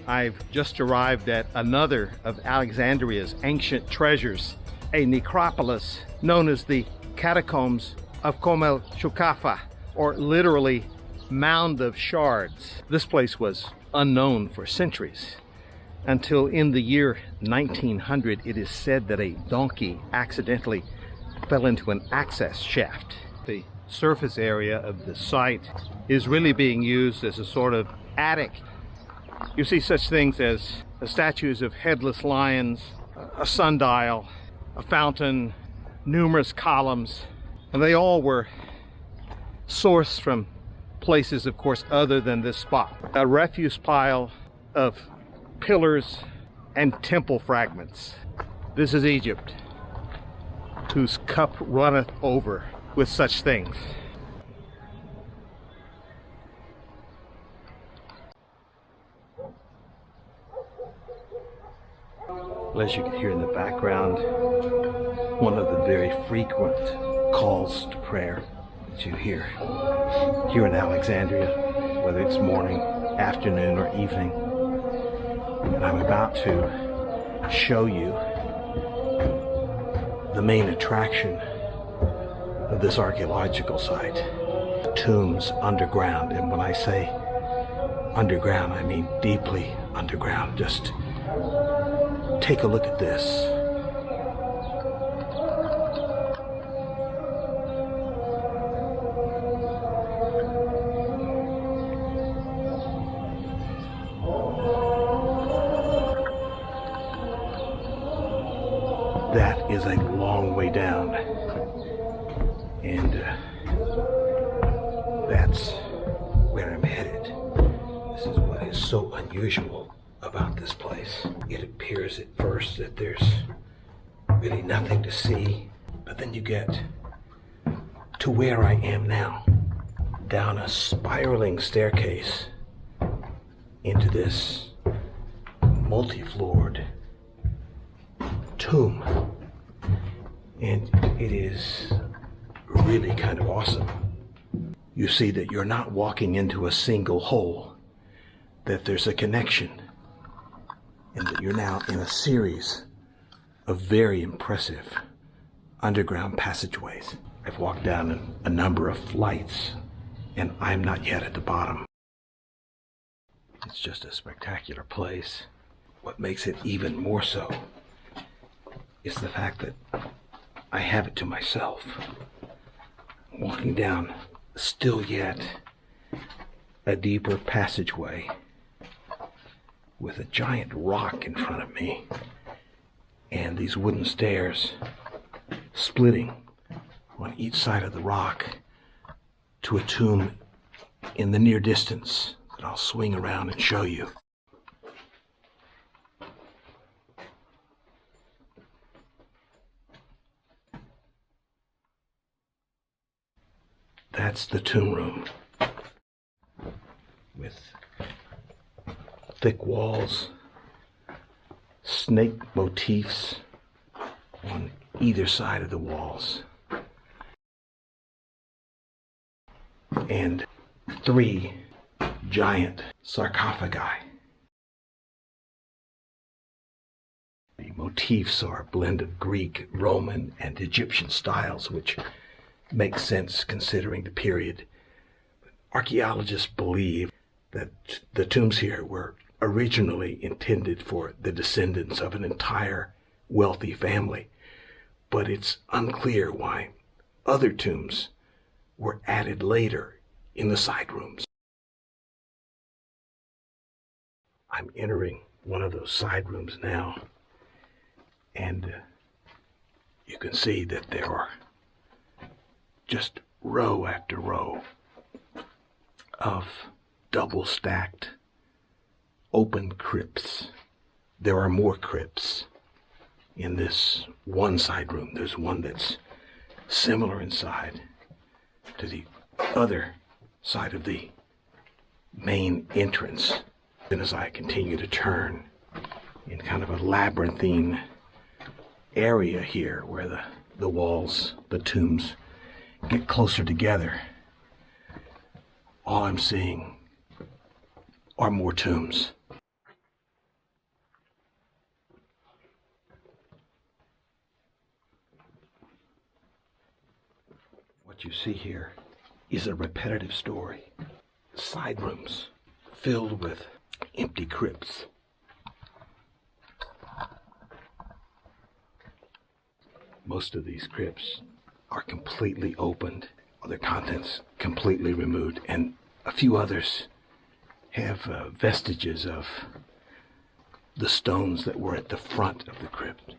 I've just arrived at another of Alexandria's ancient treasures, a necropolis known as the Catacombs of Kom El Shoqafa, or literally mound of shards. This place was unknown for centuries until in the year 1900 it is said that a donkey accidentally fell into an access shaft. The surface area of the site is really being used as a sort of attic. You see such things as statues of headless lions, a sundial, a fountain, numerous columns, and they all were sourced from places, of course, other than this spot. A refuse pile of pillars and temple fragments. This is Egypt, whose cup runneth over with such things. As you can hear in the background, one of the very frequent calls to prayer that you hear here in Alexandria, whether it's morning, afternoon, or evening. And I'm about to show you the main attraction of this archaeological site, tombs underground. And when I say underground, I mean deeply underground. Just take a look at this. That is a long way down, and that's where I'm headed. This is what is so unusual about this place. It appears at first that there's really nothing to see, but then you get to where I am now, down a spiraling staircase into this multi-floored tomb, and it is really kind of awesome. You see that you're not walking into a single hole, that there's a connection, and that you're now in a series of very impressive underground passageways. I've walked down a number of flights, and I'm not yet at the bottom. It's just a spectacular place. What makes it even more so is the fact that I have it to myself. Walking down still yet a deeper passageway with a giant rock in front of me and these wooden stairs splitting on each side of the rock to a tomb in the near distance that I'll swing around and show you. That's the tomb room, with thick walls, snake motifs on either side of the walls, and 3 giant sarcophagi. The motifs are a blend of Greek, Roman, and Egyptian styles, which makes sense considering the period. Archaeologists believe that the tombs here were originally intended for the descendants of an entire wealthy family, but it's unclear why other tombs were added later in the side rooms. I'm entering one of those side rooms now, and you can see that there are just row after row of double-stacked open crypts. There are more crypts in this one side room. There's one that's similar inside to the other side of the main entrance. And as I continue to turn in kind of a labyrinthine area here where the walls, the tombs, get closer together, all I'm seeing are more tombs. What you see here is a repetitive story. Side rooms filled with empty crypts. Most of these crypts are completely opened, their contents completely removed, and a few others have vestiges of the stones that were at the front of the crypt.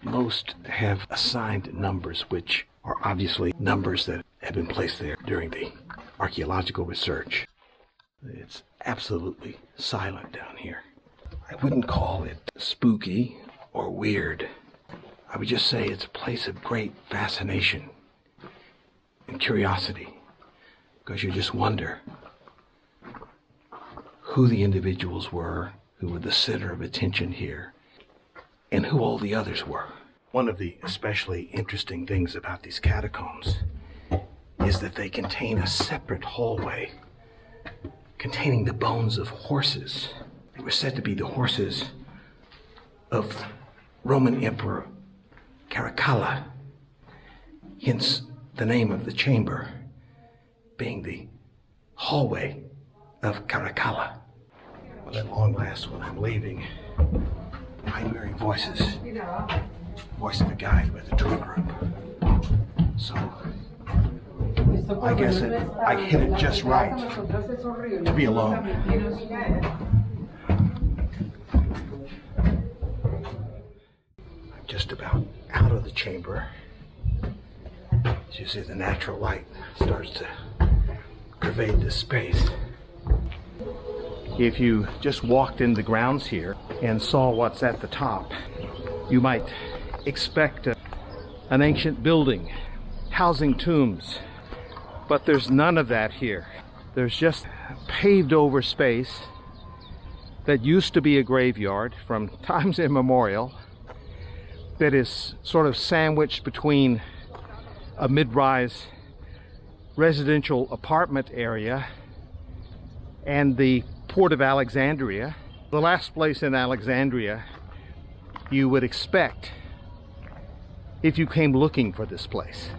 Most have assigned numbers, which are obviously numbers that have been placed there during the archaeological research. It's absolutely silent down here. I wouldn't call it spooky or weird. I would just say it's a place of great fascination and curiosity, because you just wonder who the individuals were who were the center of attention here and who all the others were. One of the especially interesting things about these catacombs is that they contain a separate hallway containing the bones of horses. They were said to be the horses of Roman Emperor Caracalla, hence the name of the chamber being the hallway of Caracalla. Well, at long last, when I'm leaving, I'm hearing voices. Voice of a guide with a tour group. So I guess I hit it just right to be alone. I'm just about out of the chamber. As you see, the natural light starts to pervade this space. If you just walked in the grounds here and saw what's at the top, you might expect an ancient building housing tombs, but there's none of that here. There's just paved over space that used to be a graveyard from times immemorial that is sort of sandwiched between a mid-rise residential apartment area and the port of Alexandria, the last place in Alexandria you would expect if you came looking for this place.